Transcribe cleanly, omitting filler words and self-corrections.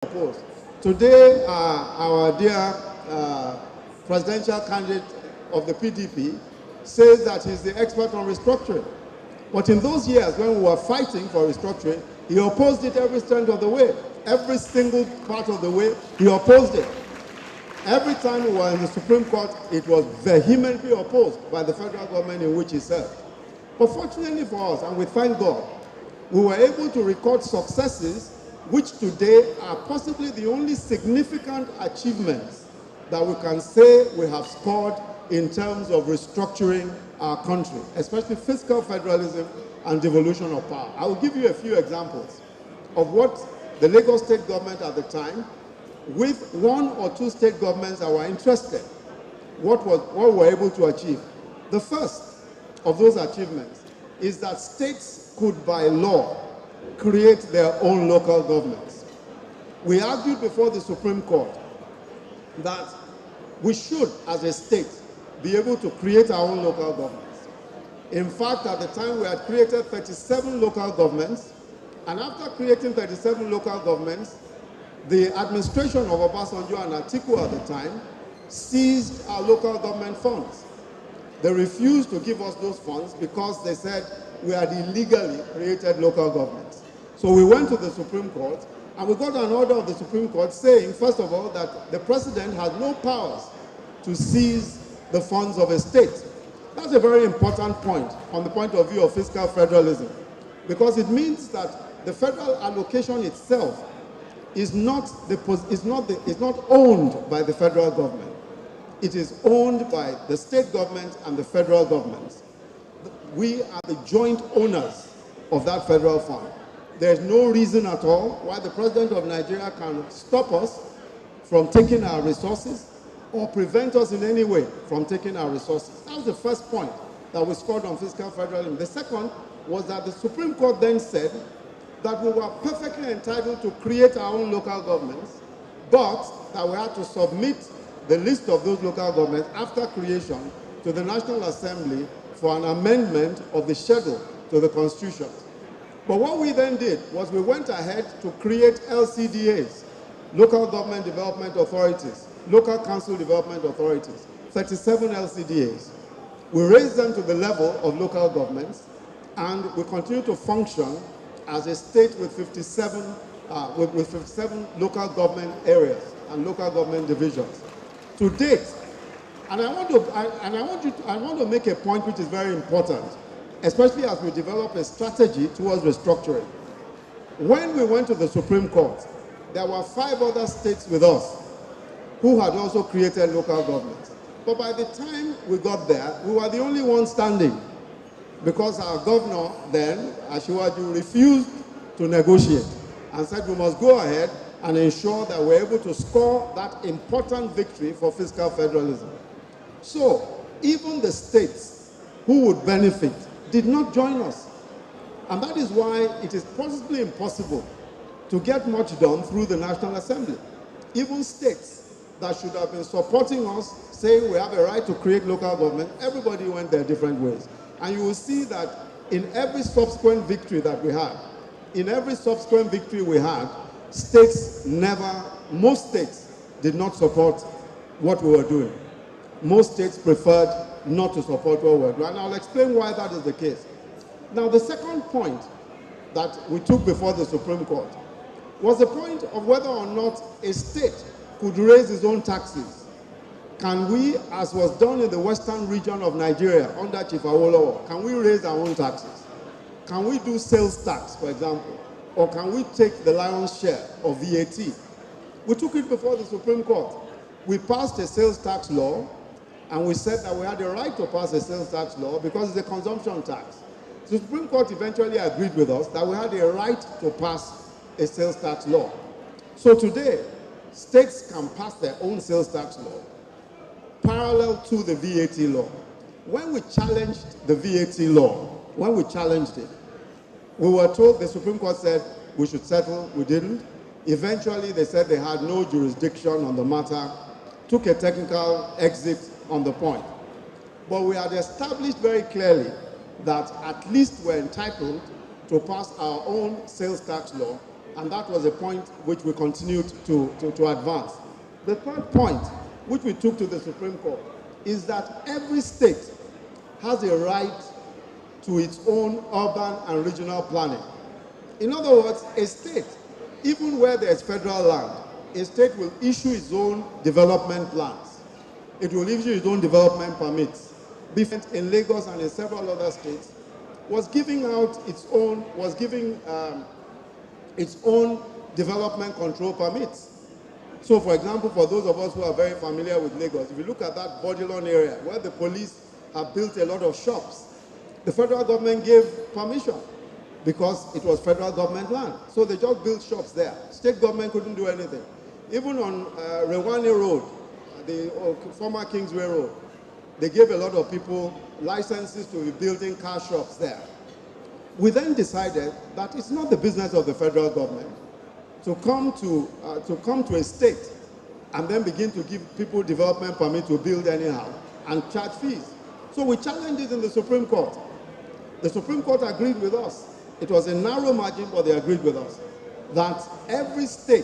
Opposed. Today, our dear presidential candidate of the PDP says that he's the expert on restructuring. But in those years when we were fighting for restructuring, he opposed it every strength of the way. Every single part of the way, he opposed it. Every time we were in the Supreme Court, it was vehemently opposed by the federal government in which he served. But fortunately for us, and we thank God, we were able to record successes which today are possibly the only significant achievements that we can say we have scored in terms of restructuring our country, especially fiscal federalism and devolution of power. I will give you a few examples of what the Lagos state government at the time, with one or two state governments that were interested, what we were able to achieve. The first of those achievements is that states could, by law, create their own local governments. We argued before the Supreme Court that we should, as a state, be able to create our own local governments. In fact, at the time, we had created 37 local governments, and after creating 37 local governments, the administration of Obasanjo and Atiku at the time seized our local government funds. They refused to give us those funds because they said we had illegally created local governments. So we went to the Supreme Court, and we got an order of the Supreme Court saying, first of all, that the president has no powers to seize the funds of a state. That's a very important point on the point of view of fiscal federalism, because it means that the federal allocation itself is not owned by the federal government. It is owned by the state government and the federal government. We are the joint owners of that federal fund. There's no reason at all why the president of Nigeria can stop us from taking our resources or prevent us in any way from taking our resources. That was the first point that we scored on fiscal federalism. The second was that the Supreme Court then said that we were perfectly entitled to create our own local governments, but that we had to submit the list of those local governments after creation to the National Assembly for an amendment of the schedule to the Constitution. But what we then did was we went ahead to create LCDAs, local government development authorities, local council development authorities, 37 LCDAs. We raised them to the level of local governments, and we continue to function as a state with 57 local government areas and local government divisions. To date, and I want to make a point which is very important, especially as we develop a strategy towards restructuring. When we went to the Supreme Court, there were 5 other states with us who had also created local governments. But by the time we got there, we were the only ones standing, because our governor then, Asiwaju, refused to negotiate and said we must go ahead and ensure that we're able to score that important victory for fiscal federalism. So even the states who would benefit did not join us. And that is why it is possibly impossible to get much done through the National Assembly. Even states that should have been supporting us, saying we have a right to create local government, everybody went their different ways. And you will see that in every subsequent victory that we had, most states did not support what we were doing. Most states preferred not to support what we were doing. And I'll explain why that is the case. Now, the second point that we took before the Supreme Court was the point of whether or not a state could raise its own taxes. Can we, as was done in the western region of Nigeria under Chief Awolowo, can we raise our own taxes? Can we do sales tax, for example? Or can we take the lion's share of VAT? We took it before the Supreme Court. We passed a sales tax law, and we said that we had the right to pass a sales tax law because it's a consumption tax. The Supreme Court eventually agreed with us that we had a right to pass a sales tax law. So today, states can pass their own sales tax law parallel to the VAT law. When we challenged the VAT law, we were told, the Supreme Court said we should settle, we didn't. Eventually, they said they had no jurisdiction on the matter, took a technical exit on the point. But we had established very clearly that at least we're entitled to pass our own sales tax law And that was a point which we continued to advance. The third point, which we took to the Supreme Court, is that every state has a right to its own urban and regional planning. In other words, a state, even where there's federal land, a state will issue its own development plans. It will issue its own development permits. In Lagos and in several other states, was giving its own development control permits. So, for example, for those of us who are very familiar with Lagos, if you look at that Bodilon area where the police have built a lot of shops, the federal government gave permission because it was federal government land. So they just built shops there. State government couldn't do anything. Even on Rewane Road, the former Kingsway Road, they gave a lot of people licenses to be building car shops there. We then decided that it's not the business of the federal government to come to a state and then begin to give people development permit to build anyhow and charge fees. So we challenged it in the Supreme Court. The Supreme Court agreed with us. It was a narrow margin, but they agreed with us that every state